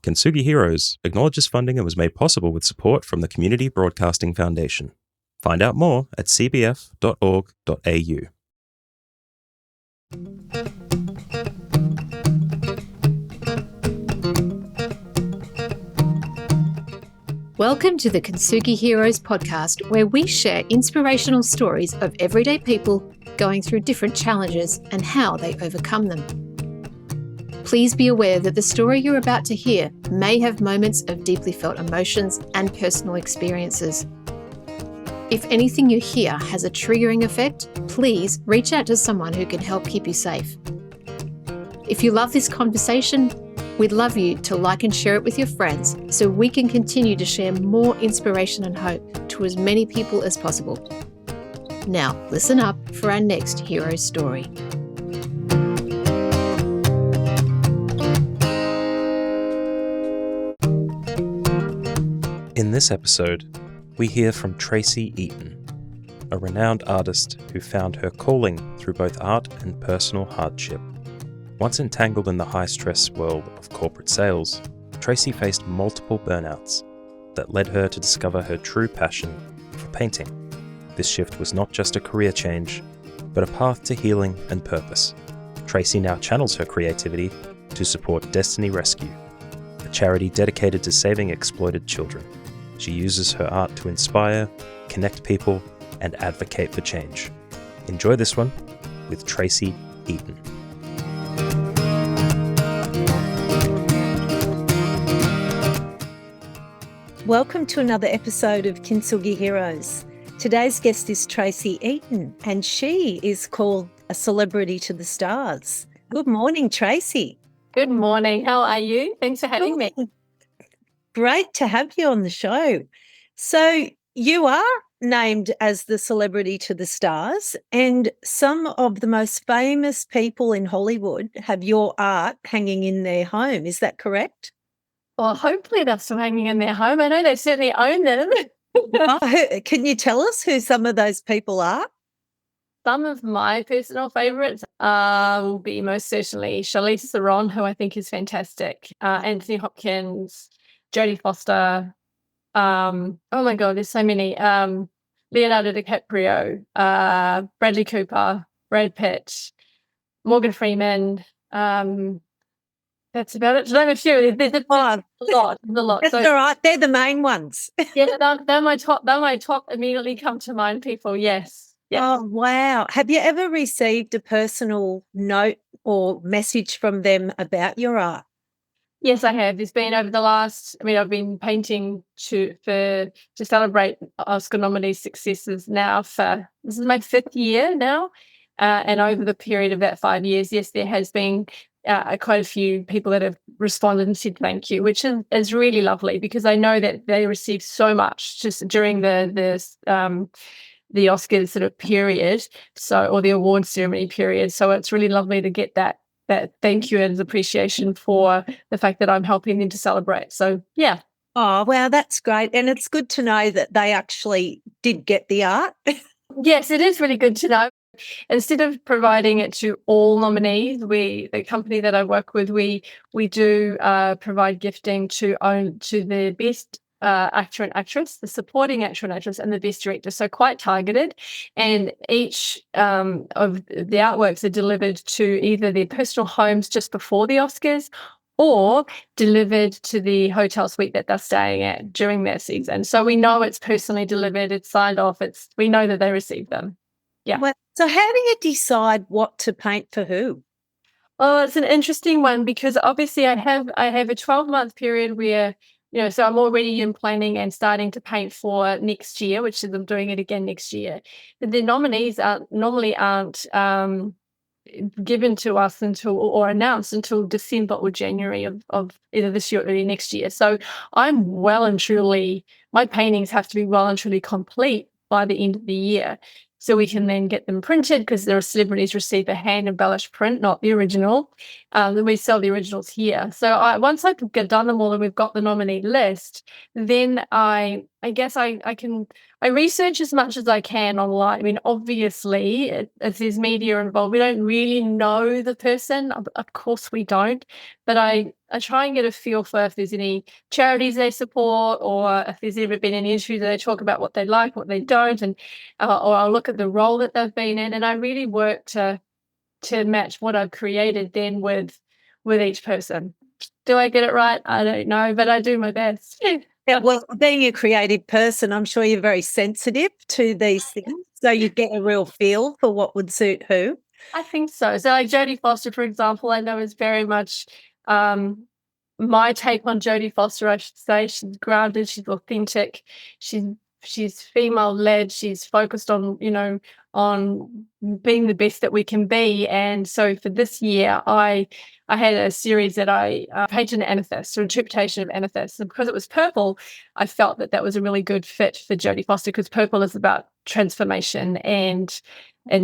Kintsugi Heroes acknowledges funding and was made possible with support from the Community Broadcasting Foundation. Find out more at cbf.org.au. Welcome to the Kintsugi Heroes podcast, where we share inspirational stories of everyday people going through different challenges and how they overcome them. Please be aware that the story you're about to hear may have moments of deeply felt emotions and personal experiences. If anything you hear has a triggering effect, please reach out to someone who can help keep you safe. If you love this conversation, we'd love you to like and share it with your friends so we can continue to share more inspiration and hope to as many people as possible. Now, listen up for our next hero story. In this episode, we hear from Tracie Eaton, a renowned artist who found her calling through both art and personal hardship. Once entangled in the high-stress world of corporate sales, Tracie faced multiple burnouts that led her to discover her true passion for painting. This shift was not just a career change, but a path to healing and purpose. Tracie now channels her creativity to support Destiny Rescue, a charity dedicated to saving exploited children. She uses her art to inspire, connect people, and advocate for change. Enjoy this one with Tracie Eaton. Welcome to another episode of Kintsugi Heroes. Today's guest is Tracie Eaton, and she is called a celebrity to the stars. Good morning, Tracie. Good morning. How are you? Thanks for having me. Great to have you on the show. So you are named as the celebrity to the stars, and some of the most famous people in Hollywood have your art hanging in their home. Is that correct? Well, hopefully they're still hanging in their home. I know they certainly own them. Can you tell us who some of those people are? Some of my personal favourites will be most certainly Charlize Theron, who I think is fantastic, Anthony Hopkins, Jodie Foster. Oh my God, there's so many. Leonardo DiCaprio, Bradley Cooper, Brad Pitt, Morgan Freeman. That's about it. There's a few. There's a lot. That's all right. They're the main ones. Yeah, they're my top. They're my top. Immediately come to mind people. Yes. Oh wow! Have you ever received a personal note or message from them about your art? Yes, I have. There's been over the last. I've been painting to celebrate Oscar nominee successes now. This is my 5th year now, and over the period of that 5 years, yes, there has been quite a few people that have responded and said thank you, which is really lovely because I know that they received so much just during the Oscars sort of period, or the award ceremony period. So it's really lovely to get that thank you and appreciation for the fact that I'm helping them to celebrate. So yeah. Oh wow, that's great, and it's good to know that they actually did get the art. Yes, it is really good to know. Instead of providing it to all nominees, the company that I work with, we do provide gifting to the best actor and actress, the supporting actor and actress, and the best director. So quite targeted. And each of the artworks are delivered to either their personal homes just before the Oscars, or delivered to the hotel suite that they're staying at during their season. So we know it's personally delivered, it's signed off, we know that they received them. Yeah. Well, so how do you decide what to paint for who? Oh, it's an interesting one because obviously I have a 12-month period where, so I'm already in planning and starting to paint for next year, which is I'm doing it again next year. But the nominees normally aren't given to us or announced until December or January of either this year or early next year. So I'm my paintings have to be well and truly complete by the end of the year. So we can then get them printed because the celebrities receive a hand-embellished print, not the original. Then we sell the originals here. So once I've done them all and we've got the nominee list, then I I guess I research as much as I can online. I mean, obviously, if there's media involved, we don't really know the person. Of course we don't. But I try and get a feel for if there's any charities they support, or if there's ever been any issues that they talk about what they like, what they don't, and or I'll look at the role that they've been in, and I really work to match what I've created then with each person. Do I get it right? I don't know, but I do my best. Yeah, well, being a creative person, I'm sure you're very sensitive to these things, so you get a real feel for what would suit who. I think so. So like Jodie Foster, for example, I know is very much my take on Jodie Foster, I should say. She's grounded, she's authentic, she's female-led, she's focused on, on being the best that we can be. And so for this year, I had a series that I painted an amethyst, or interpretation of amethyst. And because it was purple, I felt that was a really good fit for Jodie Foster, because purple is about transformation and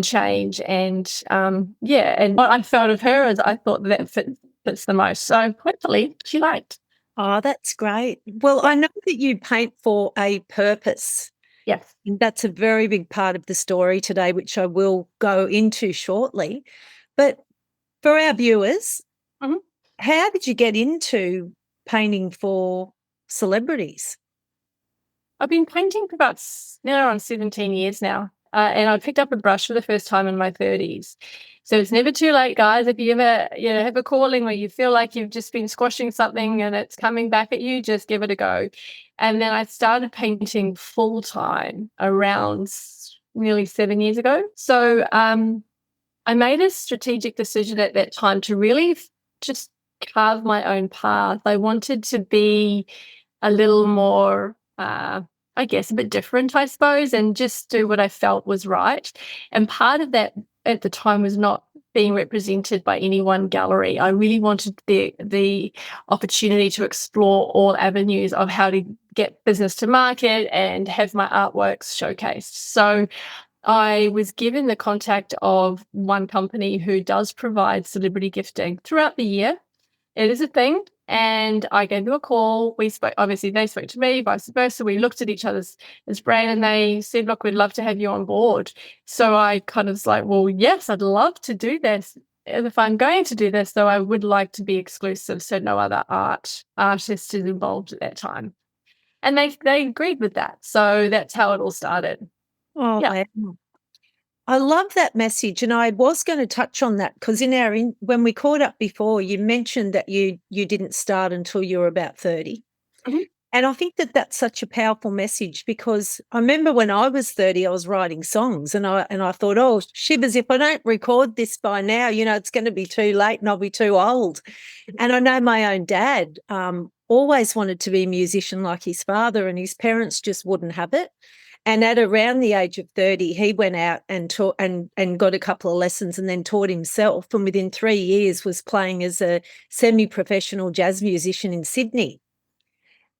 change. And and what I felt of her is I thought that fits the most. So hopefully she liked. Oh, that's great. Well, I know that you paint for a purpose. Yes. And that's a very big part of the story today, which I will go into shortly. But for our viewers, how did you get into painting for celebrities? I've been painting for about around 17 years now. And I picked up a brush for the first time in my 30s. So it's never too late, guys. If you ever have a calling where you feel like you've just been squashing something and it's coming back at you, just give it a go. And then I started painting full-time around nearly 7 years ago. So I made a strategic decision at that time to really just carve my own path. I wanted to be a little more I guess a bit different, I suppose, and just do what I felt was right. And part of that at the time was not being represented by any one gallery. I really wanted the opportunity to explore all avenues of how to get business to market and have my artworks showcased. So I was given the contact of one company who does provide celebrity gifting throughout the year. It is a thing. And I gave them a call. We spoke, obviously they spoke to me, vice versa. We looked at each other's brain, and they said, look, we'd love to have you on board. So I kind of was like, well, yes, I'd love to do this. And if I'm going to do this, though, I would like to be exclusive, so no other artist is involved at that time. And they agreed with that. So that's how it all started. Oh, yeah. I love that message, and I was going to touch on that because when we caught up before, you mentioned that you didn't start until you were about 30. And I think that that's such a powerful message, because I remember when I was 30, I was writing songs, and I thought, oh, shivers, if I don't record this by now, it's going to be too late and I'll be too old. And I know my own dad always wanted to be a musician like his father, and his parents just wouldn't have it. And at around the age of 30, he went out and taught and got a couple of lessons, and then taught himself. And within 3 years was playing as a semi-professional jazz musician in Sydney.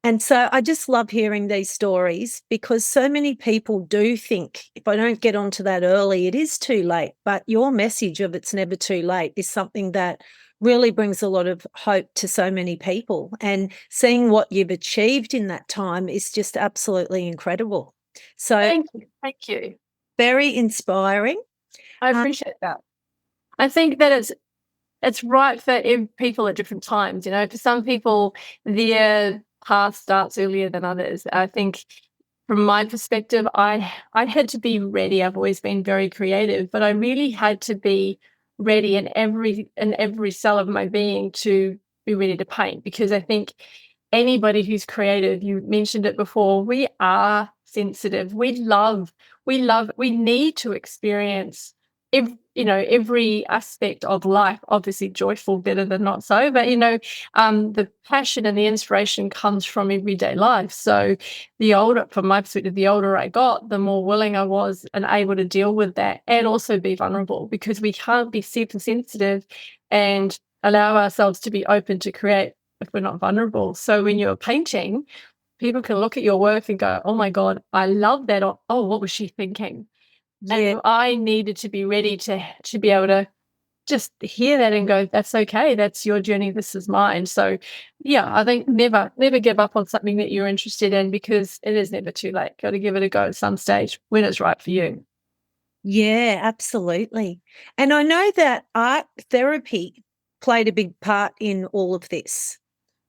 And so I just love hearing these stories, because so many people do think if I don't get onto that early, it is too late. But your message of it's never too late is something that really brings a lot of hope to so many people. And seeing what you've achieved in that time is just absolutely incredible. So thank you. Very inspiring. I appreciate that. I think that it's right for people at different times. For some people, their path starts earlier than others. I think from my perspective, I had to be ready. I've always been very creative, but I really had to be ready in every cell of my being to be ready to paint, because I think anybody who's creative, you mentioned it before, we are sensitive. We need to experience every aspect of life, obviously joyful, better than not so, but the passion and the inspiration comes from everyday life. So from my perspective, the older I got, the more willing I was and able to deal with that, and also be vulnerable, because we can't be super sensitive and allow ourselves to be open to create if we're not vulnerable. So when you're painting, people can look at your work and go, oh my God, I love that. Or, oh, what was she thinking? Yeah. And I needed to be ready to be able to just hear that and go, that's okay. That's your journey. This is mine. So yeah, I think never give up on something that you're interested in, because it is never too late. Got to give it a go at some stage when it's right for you. Yeah, absolutely. And I know that art therapy played a big part in all of this.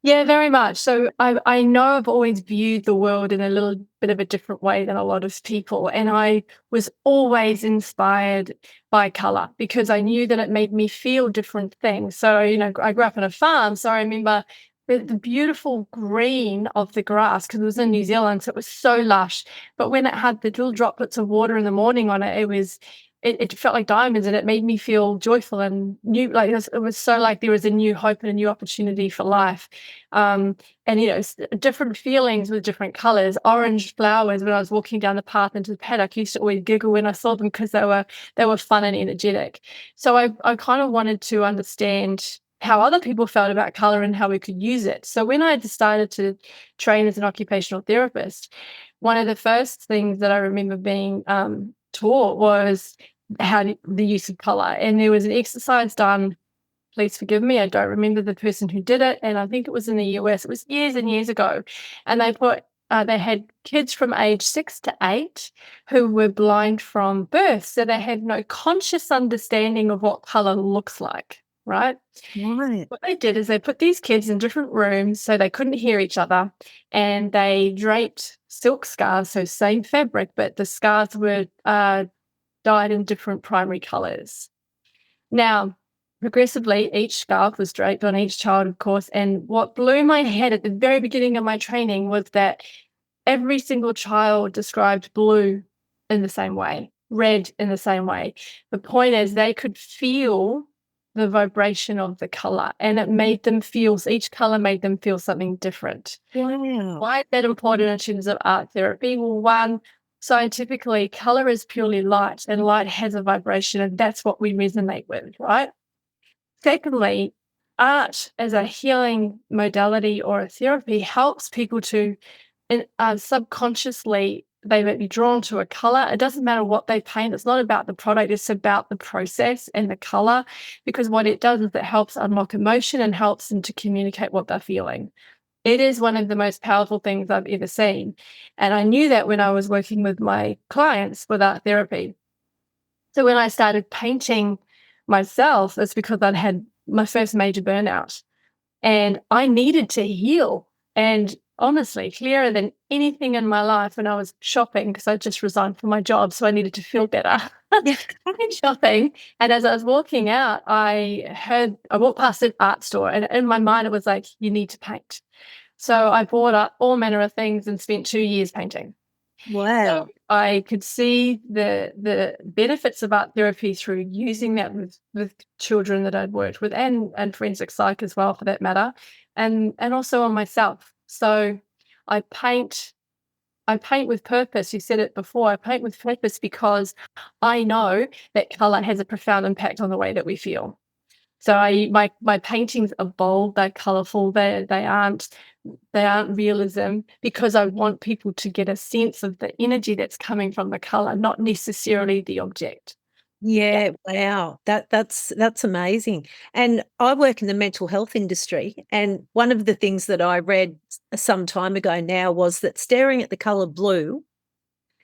Yeah, very much. So I know I've always viewed the world in a little bit of a different way than a lot of people. And I was always inspired by colour, because I knew that it made me feel different things. So, I grew up on a farm. So I remember the beautiful green of the grass, because it was in New Zealand. So it was so lush. But when it had the little droplets of water in the morning on it, it felt like diamonds, and it made me feel joyful and new. Like it was so like there was a new hope and a new opportunity for life. And different feelings with different colors. Orange flowers, when I was walking down the path into the paddock, I used to always giggle when I saw them, because they were fun and energetic. So I kind of wanted to understand how other people felt about color and how we could use it. So when I decided to train as an occupational therapist, one of the first things that I remember being taught was the use of color. And there was an exercise done, please forgive me, I don't remember the person who did it, and I think it was in the US. It was years and years ago. And they had kids from age 6 to 8 who were blind from birth. So they had no conscious understanding of what color looks like, right? Right. What they did is they put these kids in different rooms so they couldn't hear each other, and they draped silk scarves, so same fabric, but the scarves were dyed in different primary colors. Now, progressively, each scarf was draped on each child, of course, and what blew my head at the very beginning of my training was that every single child described blue in the same way, red in the same way. The point is they could feel the vibration of the color, and it made them feel, each color made them feel something different. Wow. Why is that important in terms of art therapy? Well, one, scientifically, color is purely light, and light has a vibration, and that's what we resonate with, right? Secondly, art as a healing modality or a therapy helps people to subconsciously, they may be drawn to a color. It doesn't matter what they paint. It's not about the product. It's about the process and the color, because what it does is it helps unlock emotion and helps them to communicate what they're feeling. It is one of the most powerful things I've ever seen. And I knew that when I was working with my clients with art therapy. So when I started painting myself, it's because I'd had my first major burnout and I needed to heal. And honestly, clearer than anything in my life, when I was shopping, because I just resigned from my job, so I needed to feel better. I went shopping, and as I was walking out, I walked past an art store, and in my mind it was like, you need to paint. So I bought up all manner of things and spent 2 years painting. Wow. So I could see the benefits of art therapy through using that with children that I'd worked with, and forensic psych as well, for that matter, and also on myself. So I paint with purpose. You said it before. I paint with purpose because I know that color has a profound impact on the way that we feel. So my paintings are bold, they're colorful, they aren't realism, because I want people to get a sense of the energy that's coming from the color, not necessarily the object. Yeah, wow. That's amazing. And I work in the mental health industry, and one of the things that I read some time ago now was that staring at the color blue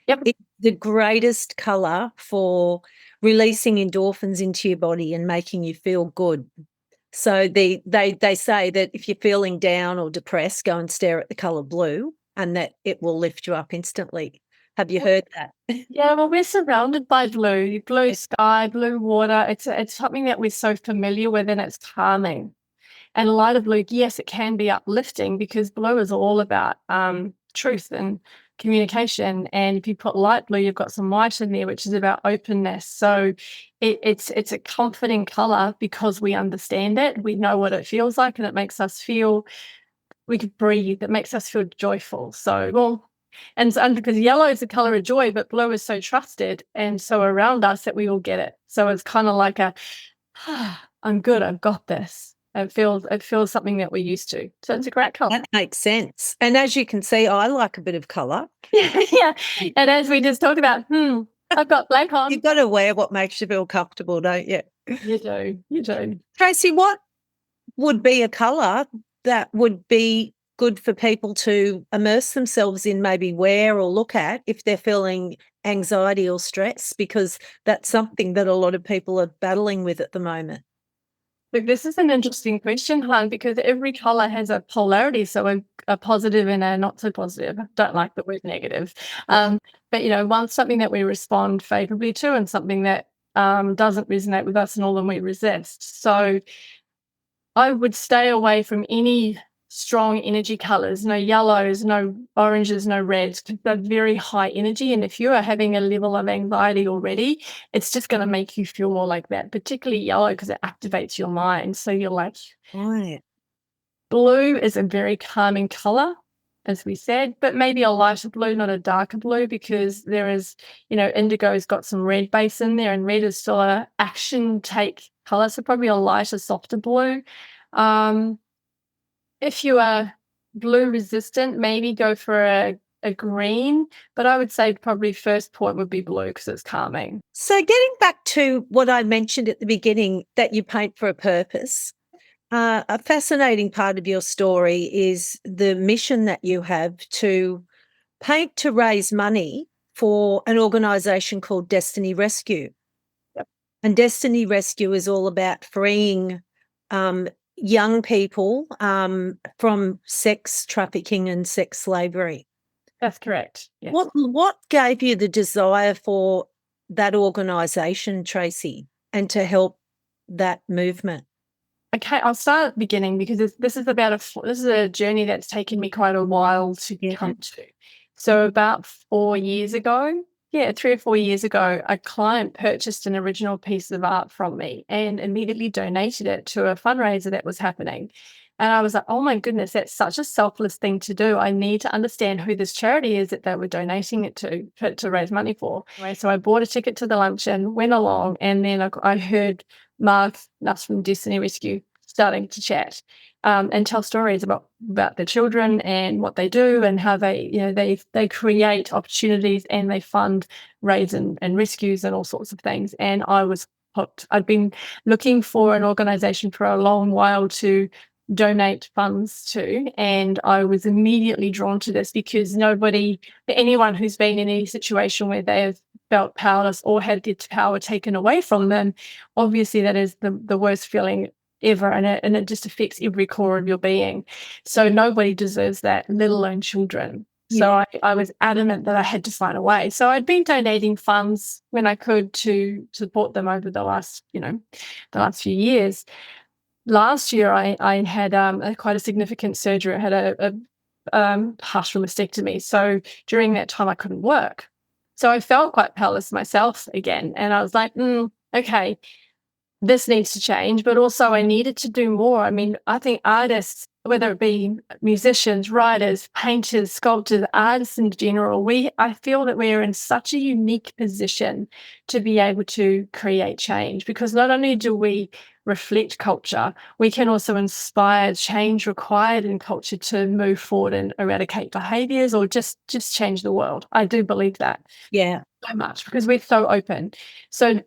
Yep. is the greatest color for releasing endorphins into your body and making you feel good. So they say that if you're feeling down or depressed, go and stare at the color blue, and that it will lift you up instantly. Have you heard that? Yeah, well, we're surrounded by blue sky, blue water. It's something that we're so familiar with, and it's calming. And a light of blue, yes, it can be uplifting, because blue is all about truth and communication. And if you put light blue, you've got some white in there, which is about openness. So it's a comforting color because we understand it. We know what it feels like, and it makes us feel we could breathe. It makes us feel joyful. And because yellow is the color of joy, but blue is so trusted and so around us that we all get it. So it's kind of like I'm good, I've got this. It feels something that we're used to. So it's a great color. That makes sense. And as you can see, I like a bit of color. Yeah. And as we just talked about, I've got black on. You've got to wear what makes you feel comfortable, don't you? You do. Tracie, what would be a colour that would be good for people to immerse themselves in, maybe wear or look at if they're feeling anxiety or stress? Because that's something that a lot of people are battling with at the moment. Look, this is an interesting question, Han, because every colour has a polarity, so a positive and a not so positive. I don't like the word negative. But, one's something that we respond favourably to and something that doesn't resonate with us and all, then we resist. So I would stay away from any strong energy colours, no yellows, no oranges, no reds, because they're very high energy. And if you are having a level of anxiety already, it's just going to make you feel more like that, particularly yellow, because it activates your mind. So you're like, Right. blue is a very calming colour, as we said, but maybe a lighter blue, not a darker blue, because there is, indigo's got some red base in there, and red is still a action take colour, so probably a lighter, softer blue. If you are blue resistant, maybe go for a green, but I would say probably first point would be blue because it's calming. So getting back to what I mentioned at the beginning, that you paint for a purpose, a fascinating part of your story is the mission that you have to paint to raise money for an organisation called Destiny Rescue. Yep. And Destiny Rescue is all about freeing young people from sex trafficking and sex slavery. That's correct. Yes. What gave you the desire for that organisation, Tracie, and to help that movement? Okay, I'll start at the beginning because this is a journey that's taken me quite a while to come to. So about 4 years ago, 3 or 4 years ago, a client purchased an original piece of art from me and immediately donated it to a fundraiser that was happening. And I was like, oh my goodness, that's such a selfless thing to do. I need to understand who this charity is that they were donating it to raise money for. Anyway, so I bought a ticket to the luncheon, went along, and then I heard Mark, us from Destiny Rescue, starting to chat and tell stories about the children and what they do and how they create opportunities and they fund raids and rescues and all sorts of things. And I was hooked. I'd been looking for an organisation for a long while to donate funds to, and I was immediately drawn to this because anyone who's been in any situation where they have felt powerless or had their power taken away from them, obviously that is the worst feeling ever, and it just affects every core of your being. So nobody deserves that, let alone children. So I was adamant that I had to find a way. So I'd been donating funds when I could to support them over the last few years. Last year, I had quite a significant surgery. I had a partial mastectomy. So during that time, I couldn't work. So I felt quite powerless myself again. And I was like, okay, this needs to change. But also I needed to do more. I mean, I think artists, whether it be musicians, writers, painters, sculptors, artists in general, I feel that we're in such a unique position to be able to create change, because not only do we reflect culture, we can also inspire change required in culture to move forward and eradicate behaviours or just change the world. I do believe that. Yeah. So much, because we're so open. So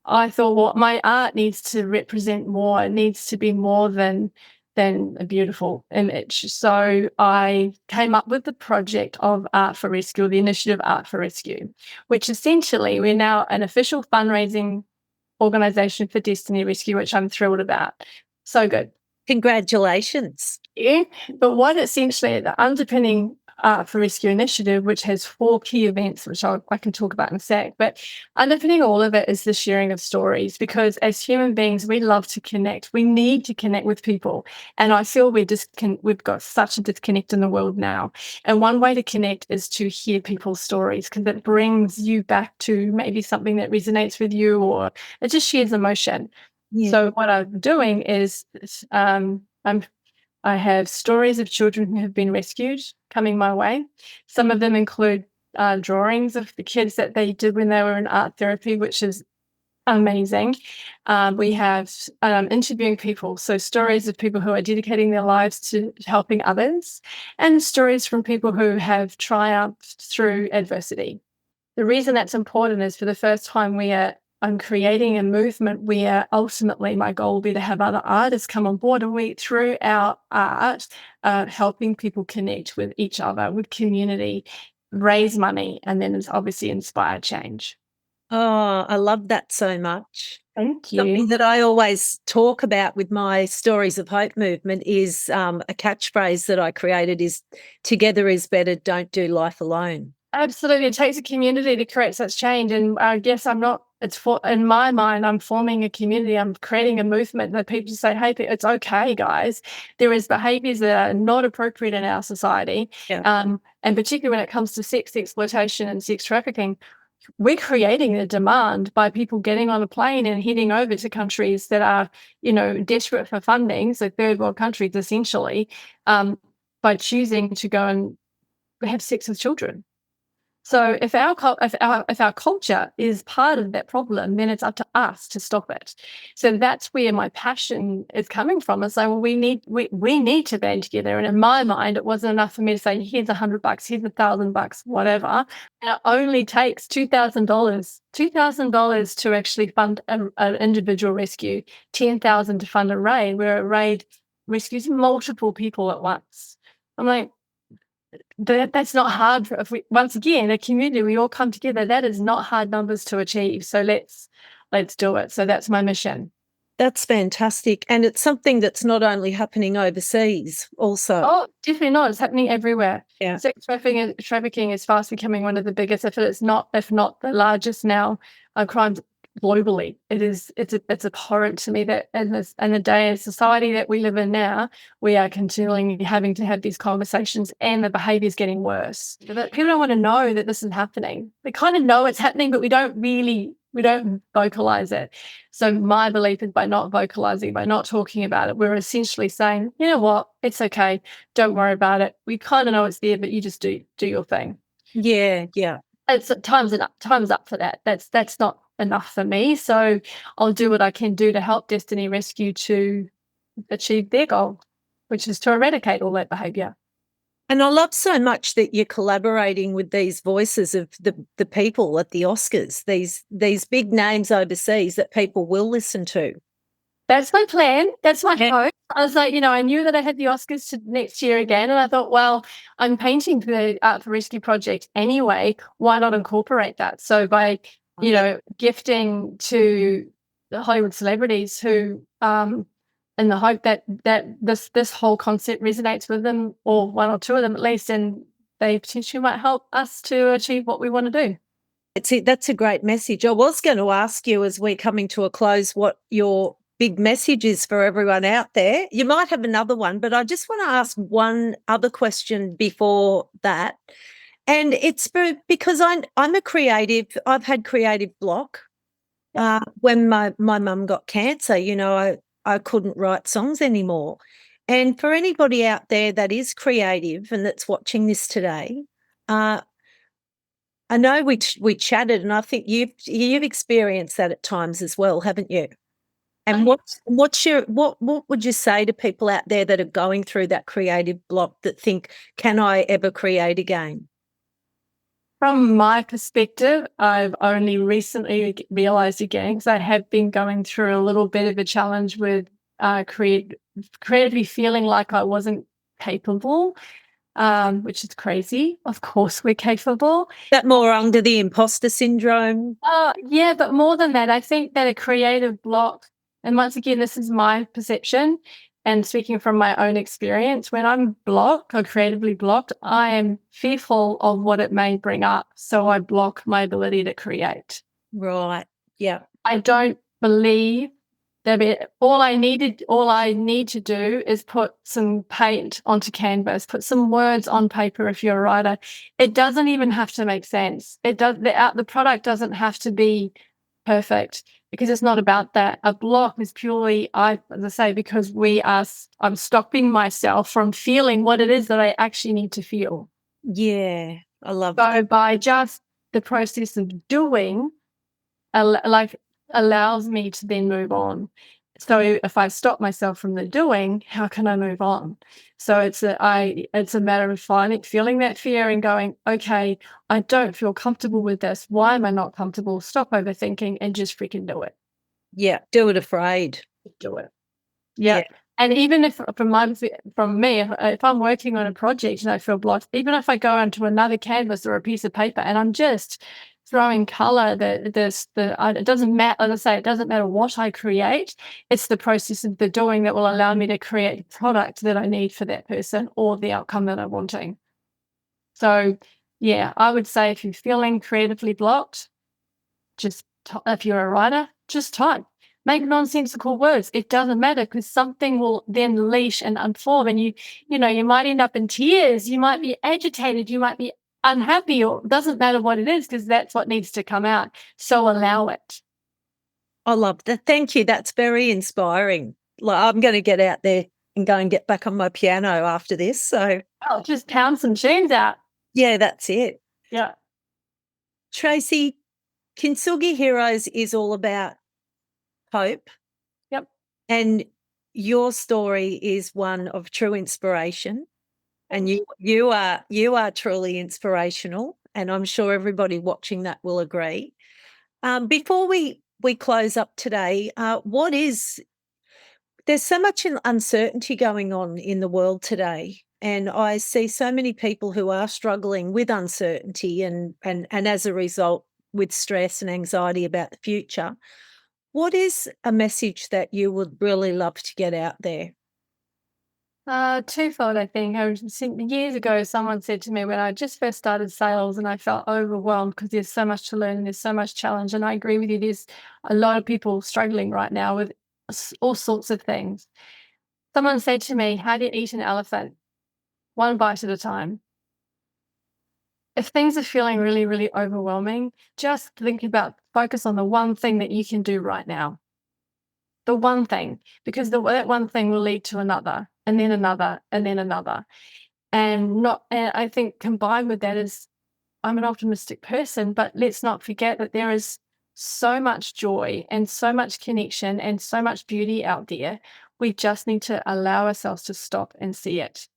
I thought, well, my art needs to represent more. It needs to be more than a beautiful image. So I came up with the project of Art for Rescue, the initiative Art for Rescue, which essentially we're now an official fundraising organisation for Destiny Rescue, which I'm thrilled about. So good. Congratulations. Yeah. But what essentially the underpinning Art for Rescue initiative, which has 4 key events, which I can talk about in a sec, but underpinning all of it is the sharing of stories, because as human beings, we love to connect. We need to connect with people. And I feel we've got such a disconnect in the world now. And one way to connect is to hear people's stories, because it brings you back to maybe something that resonates with you, or it just shares emotion. Yeah. So what I'm doing is I have stories of children who have been rescued coming my way. Some of them include drawings of the kids that they did when they were in art therapy, which is amazing. We have interviewing people, so stories of people who are dedicating their lives to helping others, and stories from people who have triumphed through adversity. the reason that's important is for the first time I'm creating a movement where ultimately my goal will be to have other artists come on board, and we, through our art, helping people connect with each other, with community, raise money, and then it's obviously inspire change. Oh, I love that so much. Thank you. Something that I always talk about with my Stories of Hope movement is a catchphrase that I created is together is better, don't do life alone. Absolutely. It takes a community to create such change. And I guess in my mind, I'm forming a community. I'm creating a movement that people say, hey, it's okay, guys. There is behaviors that are not appropriate in our society. Yeah. And particularly when it comes to sex exploitation and sex trafficking, we're creating a demand by people getting on a plane and heading over to countries that are, desperate for funding, so third world countries essentially, by choosing to go and have sex with children. So if our culture is part of that problem, then it's up to us to stop it. So that's where my passion is coming from. It's like, well, we need to band together. And in my mind, it wasn't enough for me to say, here's $100, here's $1,000, whatever. And it only takes $2,000 to actually fund an individual rescue, $10,000 to fund a raid, where a raid rescues multiple people at once. I'm like, that's not hard. Once again, a community, we all come together. That is not hard numbers to achieve. So let's do it. So that's my mission. That's fantastic. And it's something that's not only happening overseas also. Oh, definitely not. It's happening everywhere. Yeah. Sex trafficking is fast becoming one of the biggest, if not the largest now, crimes globally. It's abhorrent to me that in the day and society that we live in now, we are continually having to have these conversations, and the behavior is getting worse. But people don't want to know that this is happening. They kind of know it's happening, but we don't vocalize it. So my belief is by not vocalizing, by not talking about it, we're essentially saying, you know what, it's okay, don't worry about it. We kind of know it's there, but you just do your thing. Yeah. It's time's up for that. That's not enough for me. So I'll do what I can do to help Destiny Rescue to achieve their goal, which is to eradicate all that behaviour. And I love so much that you're collaborating with these voices of the people at the Oscars, these big names overseas that people will listen to. That's my plan. That's my hope. I was like, I knew that I had the Oscars next year again, and I thought, well, I'm painting for the Art for Rescue project anyway. Why not incorporate that? So by, gifting to the Hollywood celebrities who, in the hope that this whole concept resonates with them, or one or two of them at least, and they potentially might help us to achieve what we want to do. That's a great message. I was going to ask you, as we're coming to a close, what your big message is for everyone out there. You might have another one, but I just want to ask one other question before that. And it's because I'm a creative. I've had creative block. When my mum got cancer, I couldn't write songs anymore. And for anybody out there that is creative and that's watching this today, I know we chatted, and I think you've experienced that at times as well, haven't you? And what would you say to people out there that are going through that creative block, that think, can I ever create again? From my perspective, I've only recently realised again, because I have been going through a little bit of a challenge with creatively feeling like I wasn't capable, which is crazy. Of course we're capable. That more under the imposter syndrome? Yeah, but more than that, I think that a creative block, and once again, this is my perception and speaking from my own experience, when I'm blocked or creatively blocked, I am fearful of what it may bring up. So I block my ability to create. Right. Yeah. I don't believe that all I need to do is put some paint onto canvas, put some words on paper if you're a writer. It doesn't even have to make sense. The product doesn't have to be perfect, because it's not about that. A block is purely, as I say, because I'm stopping myself from feeling what it is that I actually need to feel. Yeah, I love that. So by just the process of doing, allows me to then move on. So if I stop myself from the doing, how can I move on? So it's a matter of feeling that fear and going, okay, I don't feel comfortable with this. Why am I not comfortable? Stop overthinking and just freaking do it. Yeah, do it afraid. Do it. Yeah. And even if from me, if I'm working on a project and I feel blocked, even if I go onto another canvas or a piece of paper and I'm just throwing color, it doesn't matter. As I say, it doesn't matter what I create. It's the process of the doing that will allow me to create the product that I need for that person or the outcome that I'm wanting. So, yeah, I would say if you're feeling creatively blocked, if you're a writer, just type. Make nonsensical words. It doesn't matter, because something will then leash and unform, and you might end up in tears. You might be agitated. You might be unhappy, or it doesn't matter what it is, because that's what needs to come out. So allow it. I love that. Thank you. That's very inspiring. Like, I'm going to get out there and go and get back on my piano after this. So just pound some tunes out. Yeah, that's it. Yeah. Tracie, Kintsugi Heroes is all about hope. Yep. And your story is one of true inspiration. And you are truly inspirational. And I'm sure everybody watching that will agree. Before we close up today, there's so much uncertainty going on in the world today. And I see so many people who are struggling with uncertainty and as a result with stress and anxiety about the future. What is a message that you would really love to get out there? Twofold, I think. Years ago, someone said to me when I just first started sales and I felt overwhelmed because there's so much to learn and there's so much challenge. And I agree with you, there's a lot of people struggling right now with all sorts of things. Someone said to me, how do you eat an elephant? One bite at a time. If things are feeling really, really overwhelming, just focus on the one thing that you can do right now. The one thing, because that one thing will lead to another, and then another, and then another. And I think combined with that is, I'm an optimistic person, but let's not forget that there is so much joy and so much connection and so much beauty out there. We just need to allow ourselves to stop and see it.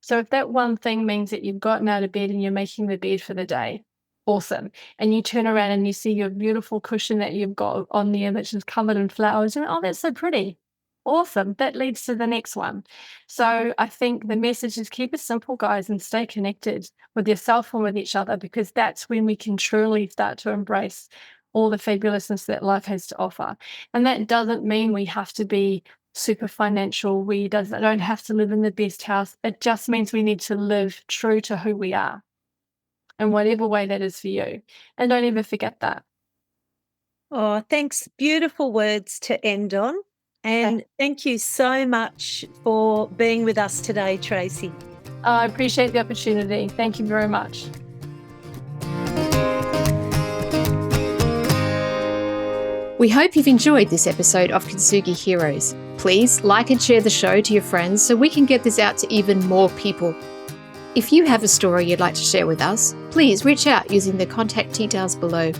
So if that one thing means that you've gotten out of bed and you're making the bed for the day, awesome. And you turn around and you see your beautiful cushion that you've got on there, which is covered in flowers, and oh, that's so pretty. Awesome. That leads to the next one. So I think the message is keep it simple, guys, and stay connected with yourself and with each other, because that's when we can truly start to embrace all the fabulousness that life has to offer. And that doesn't mean we have to be super financial. We don't have to live in the best house. It just means we need to live true to who we are, in whatever way that is for you. And don't ever forget that. Oh, thanks. Beautiful words to end on. And thank you so much for being with us today, Tracie. I appreciate the opportunity. Thank you very much. We hope you've enjoyed this episode of Kintsugi Heroes. Please like and share the show to your friends so we can get this out to even more people. If you have a story you'd like to share with us, please reach out using the contact details below.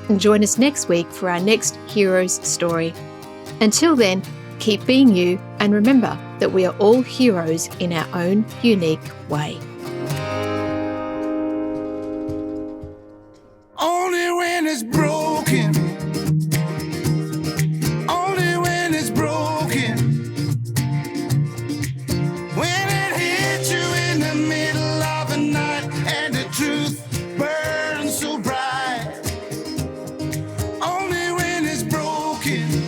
And join us next week for our next hero's story. Until then, keep being you, and remember that we are all heroes in our own unique way. Only when it's broken. Only when it's broken. When it hits you in the middle of the night and the truth burns so bright. Only when it's broken.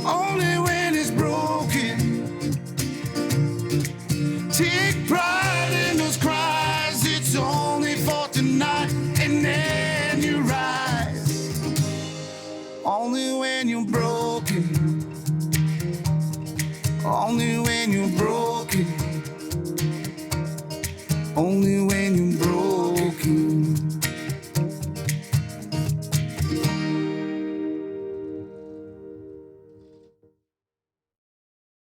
Only when it's broken. Take pride in those cries. It's only for tonight, and then you rise. Only when you're broken. Only when you're broken. Only when you're broken.